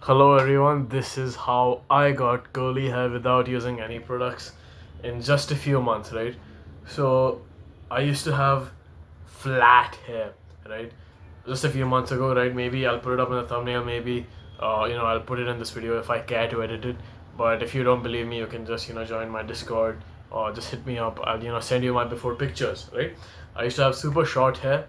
Hello everyone, this is how I got curly hair without using any products in just a few months, right? So I used to have flat hair, right? Just a few months ago, right? Maybe I'll put it up in the thumbnail, maybe I'll put it in this video if I care to edit it. But if you don't believe me, you can just join my Discord or just hit me up. I'll send you my before pictures, right? I used to have super short hair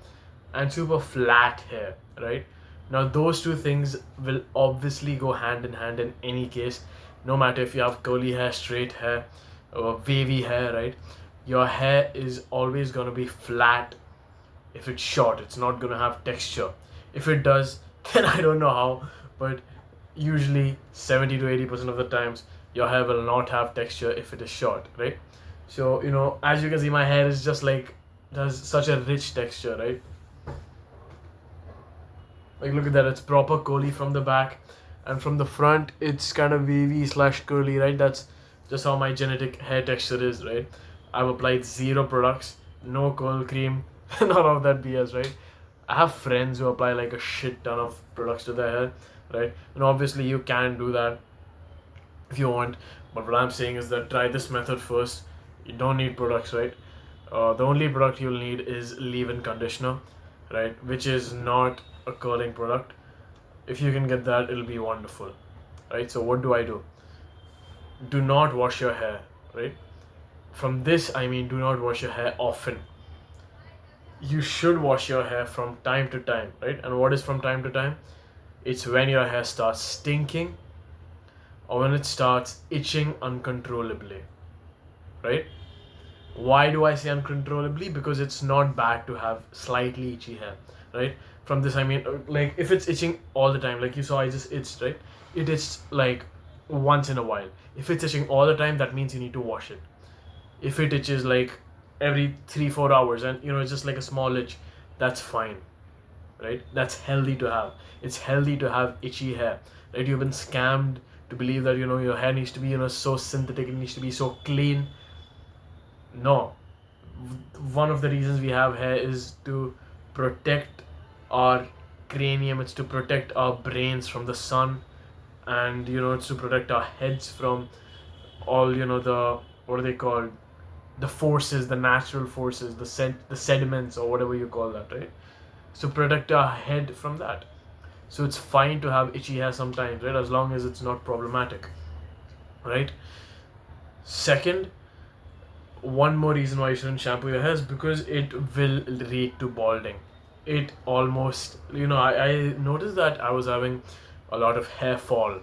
and super flat hair, right? Now, those two things will obviously go hand in hand in any case, no matter if you have curly hair, straight hair, or wavy hair, right? Your hair is always going to be flat if it's short. It's not going to have texture. If it does, then I don't know how, but usually 70 to 80% of the times, your hair will not have texture if it is short, right? So, as you can see, my hair is just like, has such a rich texture, right? Like, look at that, it's proper curly from the back, and from the front it's kind of wavy slash curly, right? That's just how my genetic hair texture is, right? I've applied zero products, no curl cream, none of that BS, right? I have friends who apply like a shit ton of products to their hair, right? And obviously you can do that if you want, but what I'm saying is that try this method first. You don't need products, right? The only product you'll need is leave-in conditioner, right? Which is not a curling product. If you can get that, it'll be wonderful, right? So what do? Do not wash your hair, right? From this, I mean, do not wash your hair often. You should wash your hair from time to time, right? And what is from time to time? It's when your hair starts stinking or when it starts itching uncontrollably, right? Why do I say uncontrollably? Because it's not bad to have slightly itchy hair, right? From this, I mean, like if it's itching all the time, like you saw, I just itched, right? It itched like once in a while. If it's itching all the time, that means you need to wash it. If it itches like every 3-4 hours and it's just like a small itch, that's fine, right? That's healthy to have. It's healthy to have itchy hair, right? You've been scammed to believe that your hair needs to be so synthetic, it needs to be so clean. No, one of the reasons we have hair is to protect our cranium, it's to protect our brains from the sun, and it's to protect our heads from all the, what are they called, the forces, the natural forces, the sediments or whatever you call that, right? So protect our head from that. So it's fine to have itchy hair sometimes, right? As long as it's not problematic, right? Second, one more reason why you shouldn't shampoo your hair is because it will lead to balding. It almost, I noticed that I was having a lot of hair fall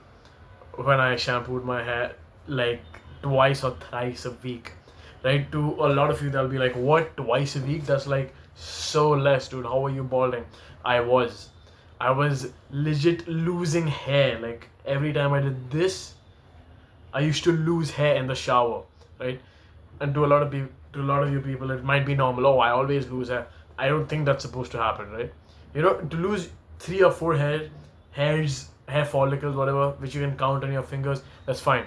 when I shampooed my hair like twice or thrice a week, right? To a lot of you, they'll be like, what, twice a week? That's like so less, dude. How are you balding? I was legit losing hair. Like every time I did this, I used to lose hair in the shower, right? And to a lot of people, to a lot of you people, it might be normal. Oh, I always lose hair. I don't think that's supposed to happen, right? To lose 3 or 4 hair follicles, whatever, which you can count on your fingers, that's fine.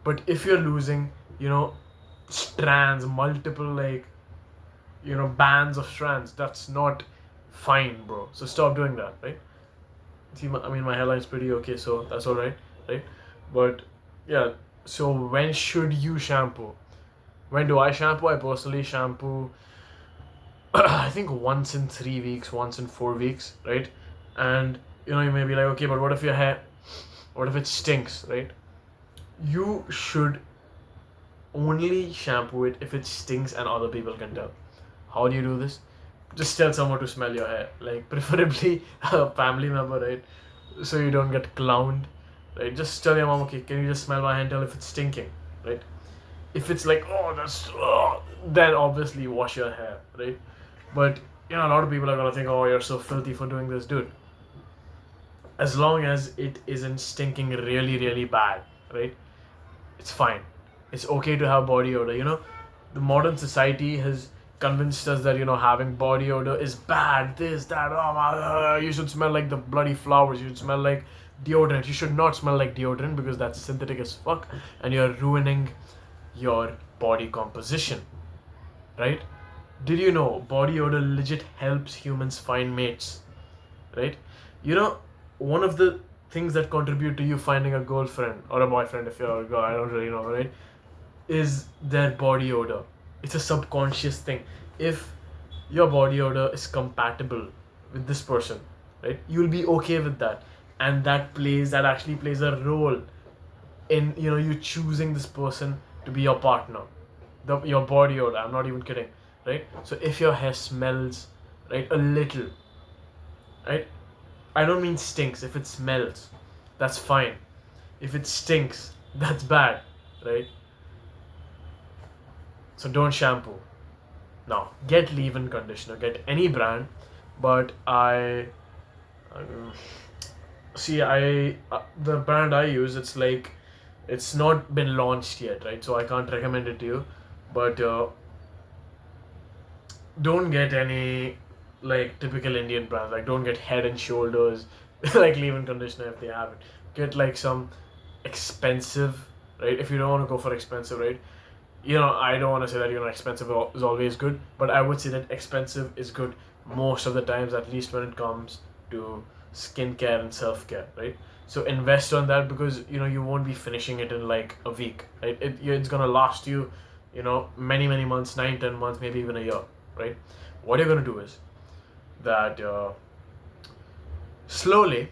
But if you're losing, strands, multiple, like, bands of strands, that's not fine, bro. So stop doing that, right? See, I mean, my hairline's pretty okay, so that's all right, right? But yeah, so when should you shampoo? When do I shampoo? I personally shampoo I think once in 3 weeks, once in 4 weeks, right? And you may be like, okay, but what if your hair, what if it stinks, right? You should only shampoo it if it stinks and other people can tell. How do you do this? Just tell someone to smell your hair, like preferably a family member, right? So you don't get clowned, right? Just tell your mom, okay, can you just smell my hair and tell if it's stinking, right? If it's like, then obviously wash your hair, right? But a lot of people are gonna think, oh, you're so filthy for doing this, dude. As long as it isn't stinking really, really bad, right? It's fine. It's okay to have body odor. The modern society has convinced us that having body odor is bad. This, that, you should smell like the bloody flowers. You should smell like deodorant. You should not smell like deodorant because that's synthetic as fuck, and you're ruining your body composition, right? Did you know body odor legit helps humans find mates, right? One of the things that contribute to you finding a girlfriend or a boyfriend if you're a girl, I don't really know, right? Is their body odor. It's a subconscious thing. If your body odor is compatible with this person, right, you'll be okay with that, and that actually plays a role in you choosing this person to be your partner. Your body odor. I'm not even kidding, right? So if your hair smells, right, a little, right, I don't mean stinks. If it smells, that's fine. If it stinks, that's bad, right? So don't shampoo. Now get leave-in conditioner. Get any brand, but um, see, the brand I use, it's not been launched yet, right? So I can't recommend it to you. But don't get any like typical Indian brands. Like don't get Head and Shoulders like leave-in conditioner if they have it. Get like some expensive, right? If you don't want to go for expensive, right? I don't want to say that expensive is always good, but I would say that expensive is good most of the times, at least when it comes to skincare and self-care, right? So invest on that, because you won't be finishing it in like a week, right? It's gonna last you, many months, 9-10 months, maybe even a year, right? What you're gonna do is that slowly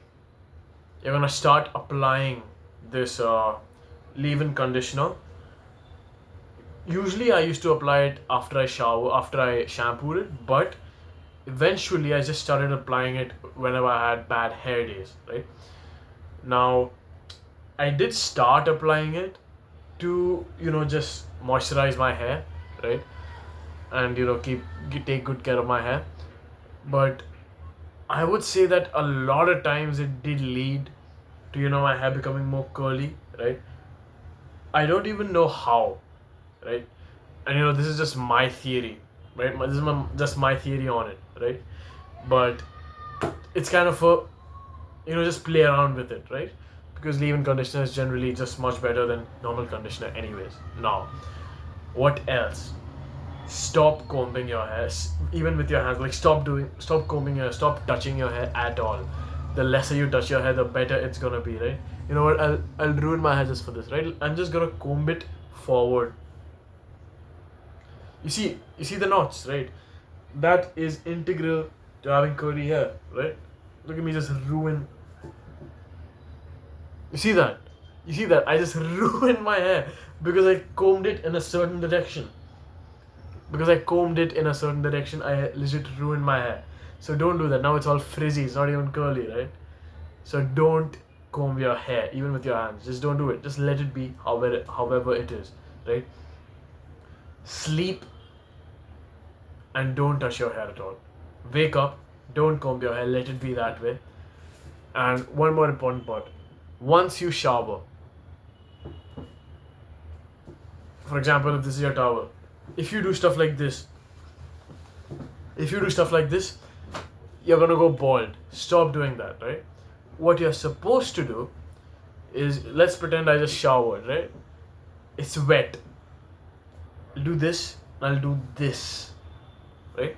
you're gonna start applying this leave-in conditioner. Usually I used to apply it after I shampooed it, but eventually I just started applying it whenever I had bad hair days, right? Now, I did start applying it to, just moisturize my hair, right? And, take good care of my hair. But I would say that a lot of times it did lead to, my hair becoming more curly, right? I don't even know how, right? And this is just my theory, right? This is just my theory on it, right? But it's kind of a, just play around with it, right? Because leave-in conditioner is generally just much better than normal conditioner anyways. Now, what else? Stop combing your hair, even with your hands. Like stop combing your hair, stop touching your hair at all. The lesser you touch your hair, the better it's gonna be, right? You know what? I'll ruin my hair just for this, right? I'm just gonna comb it forward. You see the knots, right? That is integral to having curly hair, right? Look at me just ruin. You see that? I just ruined my hair because I combed it in a certain direction. I legit ruined my hair. So don't do that. Now it's all frizzy. It's not even curly, right? So don't comb your hair, even with your hands. Just don't do it. Just let it be however it is, right? Sleep and don't touch your hair at all. Wake up, don't comb your hair, let it be that way. And one more important part. Once you shower, for example, if this is your towel, if you do stuff like this, you're gonna go bald. Stop doing that, right? What you're supposed to do is, let's pretend I just showered, right? It's wet. I'll do this, I'll do this, right?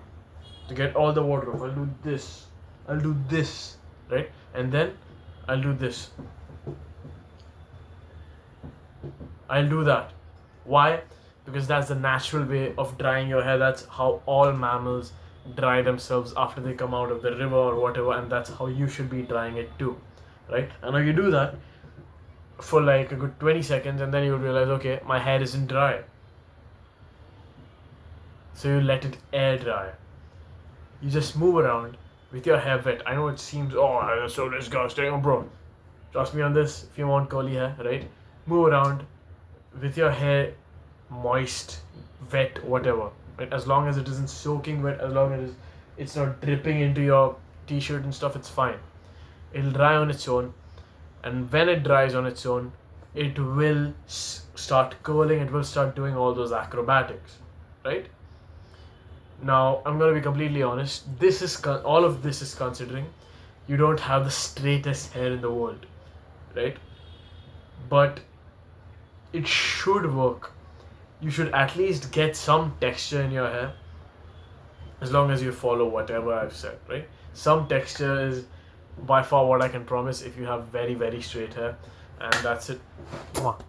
To get all the water off, I'll do this, right? And then I'll do this. I'll do that. Why? Because that's the natural way of drying your hair. That's how all mammals dry themselves after they come out of the river or whatever, and that's how you should be drying it too, right? And now you do that for like a good 20 seconds, and then you realize, okay, my hair isn't dry. So you let it air dry. You just move around with your hair wet. I know it seems, oh, that's so disgusting. Oh, bro, trust me on this. If you want curly hair, right? Move around with your hair moist, wet, whatever. Right? As long as it isn't soaking wet, as long as it's not dripping into your t-shirt and stuff, it's fine. It'll dry on its own. And when it dries on its own, it will start curling. It will start doing all those acrobatics, right? Now, I'm going to be completely honest. All of this is considering you don't have the straightest hair in the world, right? But it should work. You should at least get some texture in your hair, as long as you follow whatever I've said, right? Some texture is by far what I can promise if you have very, very straight hair. And that's it. Mwah.